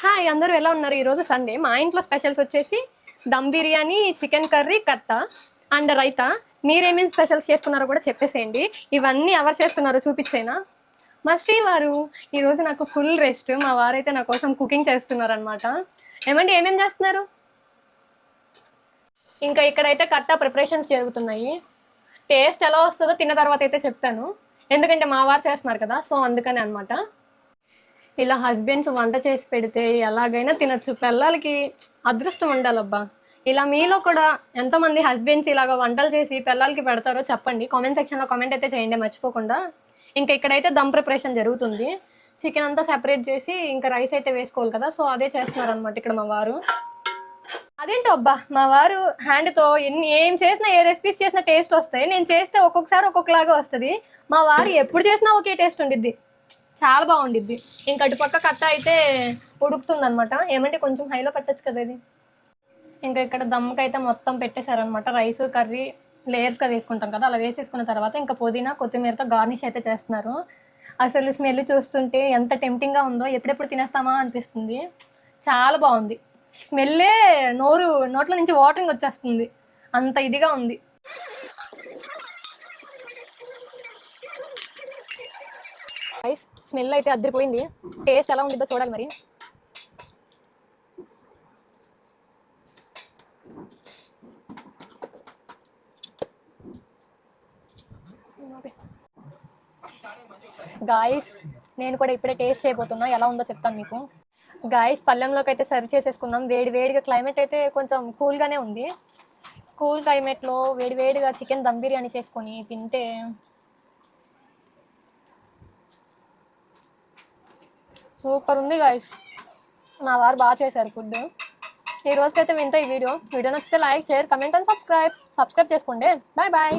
Hi అందరూ ఎలా ఉన్నారు? ఈరోజు సండే మా ఇంట్లో స్పెషల్స్ వచ్చేసి దమ్ బిర్యానీ, చికెన్ కర్రీ, కట్ట అండ్ రైతా. మీరేమేమి స్పెషల్స్ చేసుకున్నారో కూడా చెప్పేసేయండి. ఇవన్నీ ఎవరు చేస్తున్నారో చూపించేనా? మా శ్రీవారు. ఈరోజు నాకు ఫుల్ రెస్ట్. మా వారైతే నా కోసం కుకింగ్ చేస్తున్నారు అనమాట. ఏమండి ఏమేమి చేస్తున్నారు? ఇంకా ఇక్కడైతే కట్ట ప్రిపరేషన్స్ జరుగుతున్నాయి. టేస్ట్ ఎలా వస్తుందో తిన్న తర్వాత అయితే చెప్తాను. ఎందుకంటే మా వారు చేస్తున్నారు కదా, సో అందుకని అనమాట. ఇలా హస్బెండ్స్ వంట చేసి పెడితే ఎలాగైనా తినొచ్చు. పిల్లలకి అదృష్టం ఉండాలబ్బా. ఇలా మీలో కూడా ఎంతమంది హస్బెండ్స్ ఇలాగ వంటలు చేసి పిల్లలకి పెడతారో చెప్పండి. కామెంట్ సెక్షన్లో కామెంట్ అయితే చేయండి మర్చిపోకుండా. ఇంకా ఇక్కడైతే దమ్ ప్రిపరేషన్ జరుగుతుంది. చికెన్ అంతా సెపరేట్ చేసి ఇంకా రైస్ అయితే వేసుకోవాలి కదా, సో అదే చేస్తున్నారనమాట ఇక్కడ మా వారు. అదేంటో అబ్బా, మా వారు హ్యాండ్తో ఏం చేసినా, ఏ రెసిపీస్ చేసినా టేస్ట్ వస్తాయి. నేను చేస్తే ఒక్కొక్కసారి ఒక్కొక్కలాగా వస్తుంది. మా వారు ఎప్పుడు చేసినా ఒకే టేస్ట్ ఉండిద్ది, చాలా బాగుండిద్ది. ఇంకా అటుపక్క కట్ట అయితే ఉడుకుతుంది అనమాట. ఏమంటే కొంచెం హైలో పెట్టచ్చు కదా ఇది. ఇంకా ఇక్కడ దమ్కి అయితే మొత్తం పెట్టేశారనమాట. రైస్ కర్రీ లేయర్స్గా వేసుకుంటాం కదా, అలా వేసేసుకున్న తర్వాత ఇంకా పుదీనా కొత్తిమీరతో గార్నిష్ అయితే చేస్తున్నారు. అసలు స్మెల్ చూస్తుంటే ఎంత టెంప్టింగ్గా ఉందో, ఎప్పుడెప్పుడు తినేస్తామా అనిపిస్తుంది. చాలా బాగుంది. స్మెల్లే నోట్ల నుంచి వాటరింగ్ వచ్చేస్తుంది, అంత ఇదిగా ఉంది. రైస్ స్మెల్ అయితే అద్దరిపోయింది. టేస్ట్ ఎలా ఉంటుందో చూడాలి మరి. గాయస్ నేను కూడా ఇప్పుడే టేస్ట్ చేయబోతున్నా, ఎలా ఉందో చెప్తాను మీకు. గాయస్ పళ్ళెంలోకి అయితే సర్వ్ చేసేసుకున్నాం. వేడిగా క్లైమేట్ అయితే కొంచెం కూల్గానే ఉంది. కూల్ క్లైమేట్లో వేడిగా చికెన్ దమ్ బిర్యానీ చేసుకొని తింటే సూపర్ ఉంది గాయస్. మా వారు బాగా చేశారు ఫుడ్. ఈ రోజుకైతే వింత ఈ వీడియో నచ్చితే like, share, comment and subscribe చేసుకోండి. బాయ్.